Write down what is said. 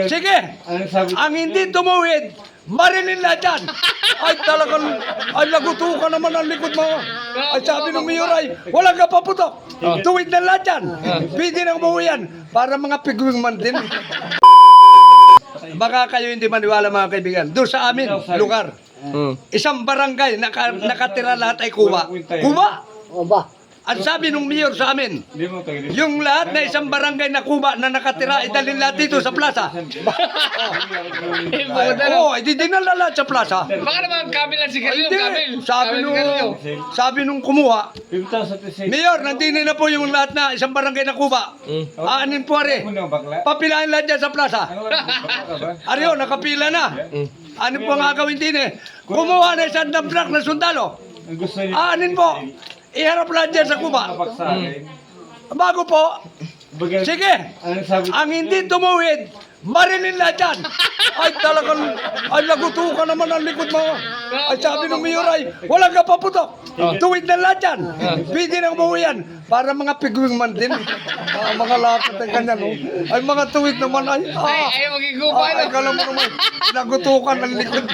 Sige, ang hindi tumuwid, marilin lahat yan. Ay talagang, ay nagutukan naman ang likod mo. Ay sabi ng mayor ay, walang kapaputok. Tuwid na lahat yan. Pwede na umuwi yan. Para mga pigwing man din. Baka kayo hindi maniwala mga kaibigan. Doon sa amin, lugar. Isang barangay, nakatira lahat ay kuba. Kuba? Oba. Ang sabi ng mayor sa amin, yung lahat na isang barangay na kuba na nakatira, idalhin lahat dito sa plaza. Oo, dinala lahat sa plaza. Baka naman kamil lang si Galileo, kamil. Sabi nung kumuha, mayor, nandini na po yung lahat na isang barangay na kuba. Aanin po ari. Papilahin lahat dyan sa plaza. Ariyo, nakapila na. Ano po ang gagawin din eh? Kumuha na isang damdrak na sundalo. Aanin po. Iharap lahat dyan sa kuba. Bago po, sige, ang hindi tumuwid, marilin lahat yan. Ay talagang, ay nagutukan naman ang likod mo. Ay sabi ng mayor ay, walang kapaputok. Tuwid na lahat yan. Pwede na umuwi yan. Para mga pigwing man din. Mga lakad ay ganyan. Ay mga tuwid naman ay, Ay, magigupa ay kala mo naman, nagutukan ang likod.